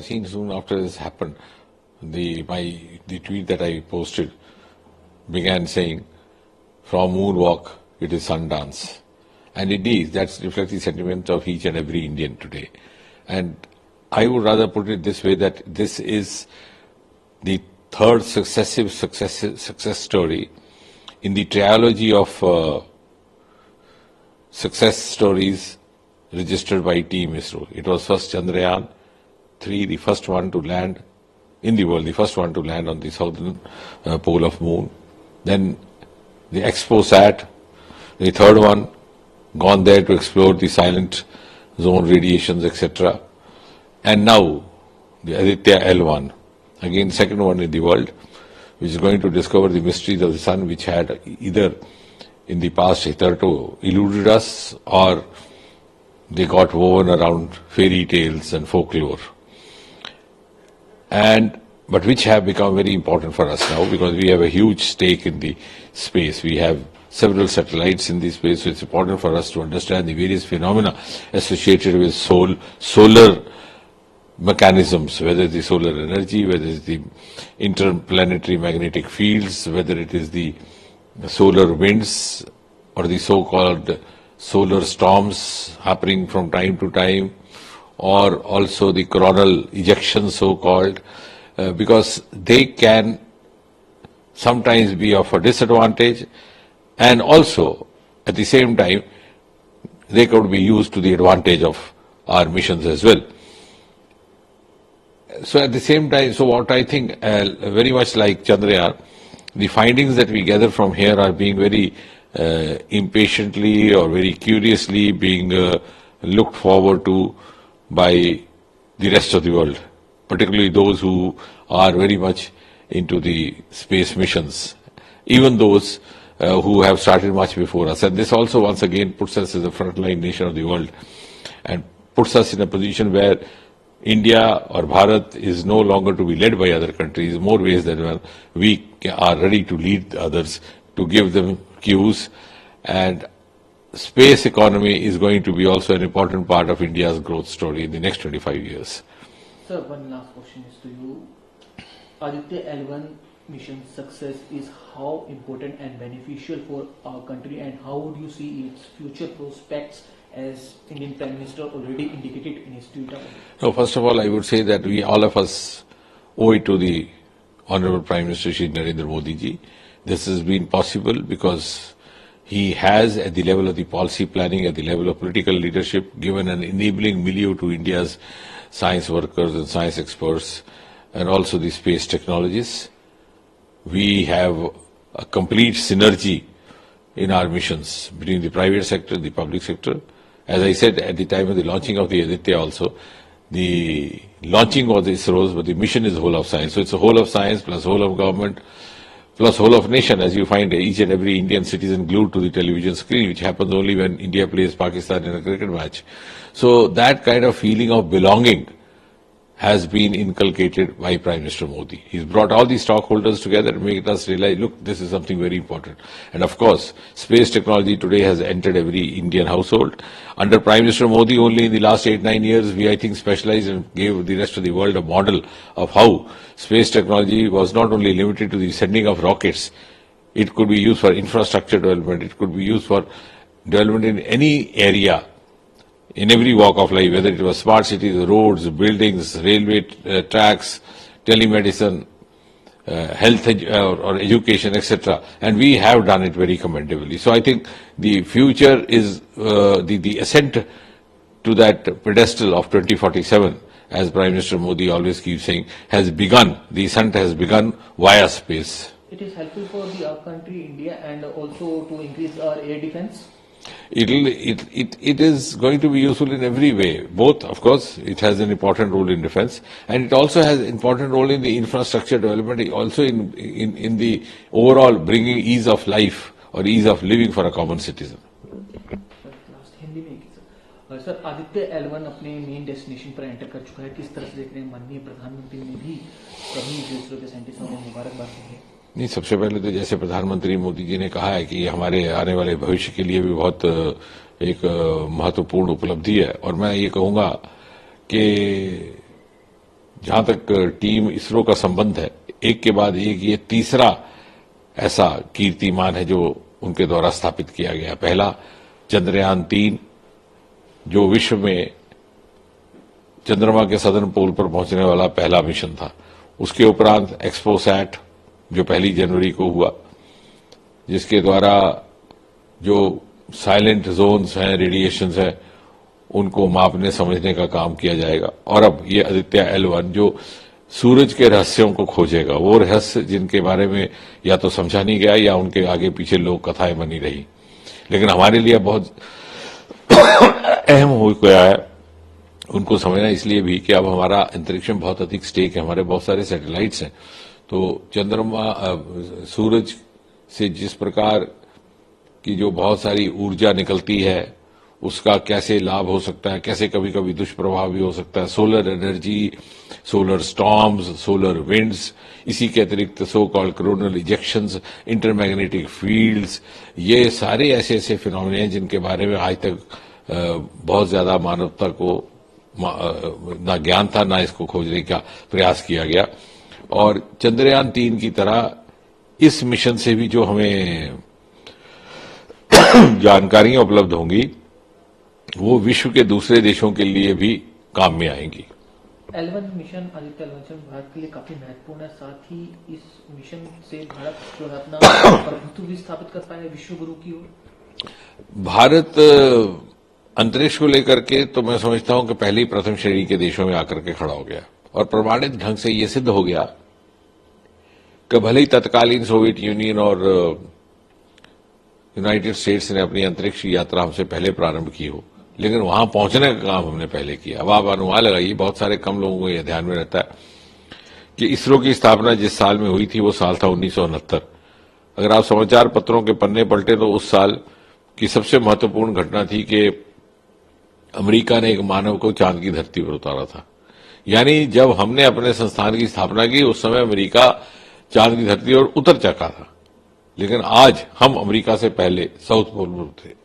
have seen soon after this happened, the tweet that I posted began saying, "From moonwalk, it is Sundance." And indeed, that reflects the sentiment of each and every Indian today. And I would rather put it this way, that this is the third success story in the trilogy of success stories registered by Team Isro. It was first Chandrayaan-3, the first one to land in the world, the first one to land on the southern pole of moon. Then the ExpoSat, the third one, gone there to explore the silent zone radiations, etc. And now the Aditya L1, again second one in the world, which is going to discover the mysteries of the sun, which had either in the past hitherto eluded us, or they got woven around fairy tales and folklore, but which have become very important for us now, because we have a huge stake in the space. We have several satellites in the space, so it's important for us to understand the various phenomena associated with solar mechanisms, whether it's the solar energy, whether it's the interplanetary magnetic fields, whether it is the solar winds or the so-called solar storms happening from time to time, or also the coronal ejections, so-called, because they can sometimes be of a disadvantage, and also at the same time they could be used to the advantage of our missions as well. So at the same time, so what I think, very much like Chandrayaan, the findings that we gather from here are being very impatiently or very curiously being looked forward to by the rest of the world, particularly those who are very much into the space missions, even those who have started much before us. And this also once again puts us as a frontline nation of the world and puts us in a position where India or Bharat is no longer to be led by other countries, more ways than one. We are ready to lead others, to give them cues, and space economy is going to be also an important part of India's growth story in the next 25 years. Sir, one last question is to you. Aditya L1 mission success is how important and beneficial for our country, and how would you see its future prospects, as Indian Prime Minister already indicated in his Twitter? So first of all, I would say that we, all of us, owe it to the Honorable Prime Minister Shri Narendra Modi ji. This has been possible because he has, at the level of the policy planning, at the level of political leadership, given an enabling milieu to India's science workers and science experts, and also the space technologists. We have a complete synergy in our missions between the private sector and the public sector. As I said at the time of the launching of the Aditya also, the launching was Isro's, but the mission is whole of science. So it's a whole of science plus whole of government plus whole of nation, as you find each and every Indian citizen glued to the television screen, which happens only when India plays Pakistan in a cricket match. So that kind of feeling of belonging has been inculcated by Prime Minister Modi. He's brought all the stockholders together and made us realize, look, this is something very important. And of course, space technology today has entered every Indian household. Under Prime Minister Modi, only in the last 8-9 years, we, I think, specialized and gave the rest of the world a model of how space technology was not only limited to the sending of rockets, it could be used for infrastructure development, it could be used for development in any area, in every walk of life, whether it was smart cities, roads, buildings, railway tracks, telemedicine, health or education, etc. And we have done it very commendably. So I think the future is the ascent to that pedestal of 2047, as Prime Minister Modi always keeps saying, has begun. The ascent has begun via space. It is helpful for our country, India, and also to increase our air defense. It is going to be useful in every way. Both, of course, it has an important role in defense, and it also has an important role in the infrastructure development, also in the overall bringing ease of life or ease of living for a common citizen. Sir, Aditya L1 अपने main destination पर enter कर चुका है. किस तरह से देख रहे हैं? माननीय प्रधानमंत्री ने भी सभी इसरो के साइंटिस्टों को मुबारकबाद दी है. नहीं, सबसे पहले तो जैसे प्रधानमंत्री मोदी जी ने कहा है कि हमारे आने वाले भविष्य के लिए भी बहुत एक महत्वपूर्ण उपलब्धि है, और मैं ये कहूँगा कि जहां तक टीम इसरो का संबंध है, एक के बाद एक ये तीसरा ऐसा कीर्तिमान है जो उनके द्वारा स्थापित किया गया। पहला चंद्रयान-3 जो विश्व में चंद्रमा के सदर्न पोल पर पहुंचने वाला पहला मिशन था। उसके उपरांत एक्सपोसैट जो 1 जनवरी को हुआ, जिसके द्वारा जो साइलेंट जोन्स हैं, रेडिएशंस हैं, उनको मापने समझने का काम किया जाएगा। और अब ये आदित्य L1 जो सूरज के रहस्यों को खोजेगा, वो रहस्य जिनके बारे में या तो समझा नहीं गया या उनके आगे पीछे लोक कथाएं बनी रही, लेकिन हमारे लिए बहुत अहम हो गया है उनको समझना, इसलिए भी कि अब हमारा अंतरिक्ष में बहुत अधिक स्टेक है, हमारे बहुत सारे सैटेलाइट्स हैं। तो चंद्रमा सूरज से जिस प्रकार की जो बहुत सारी ऊर्जा निकलती है, उसका कैसे लाभ हो सकता है, कैसे कभी कभी दुष्प्रभाव भी हो सकता है, solar energy, solar storms, solar winds, इसी के अतिरिक्त so called coronal ejections, intermagnetic fields, ये सारे ऐसे ऐसे फिनोमेना हैं जिनके बारे में आज तक बहुत ज्यादा मानवता को ना ज्ञान था, ना इसको खोजने का प्रयास किया गया। और चंद्रयान-3 की तरह इस मिशन से भी जो हमें जानकारियां उपलब्ध होंगी, वो विश्व के दूसरे देशों के लिए भी काम में आएंगी। L1 mission Aditya L1 Bharat के लिए काफी महत्वपूर्ण है। साथ ही इस मिशन से भारत जो है अपना प्रभुत्व भी स्थापित कर पाएगा विश्व गुरु की ओर। भारत अंतरिक्ष को लेकर के तो मैं समझता हूं कि पहले ही प्रथम श्रेणी के देशों में आकर के खड़ा हो गया और प्रमाणित ढंग से यह सिद्ध हो गया कि भले ही तत्कालीन सोवियत यूनियन और यूनाइटेड स्टेट्स ने अपनी अंतरिक्ष यात्रा हमसे पहले प्रारंभ की हो, लेकिन वहां पहुंचने का काम हमने पहले किया। अब आप अनुमान लगाइए, बहुत सारे कम लोगों को यह ध्यान में रहता है कि इसरो की स्थापना जिस साल में हुई थी वो साल था 1969। अगर आप समाचार पत्रों के पन्ने पलटे तो उस साल की सबसे महत्वपूर्ण घटना थी कि अमेरिका ने एक मानव को चांद की धरती पर उतारा था। यानी जब हमने अपने संस्थान की स्थापना की उस समय अमेरिका चांद की धरती पर उतर चुका था, लेकिन आज हम अमेरिका से पहले साउथ पोल पर थे।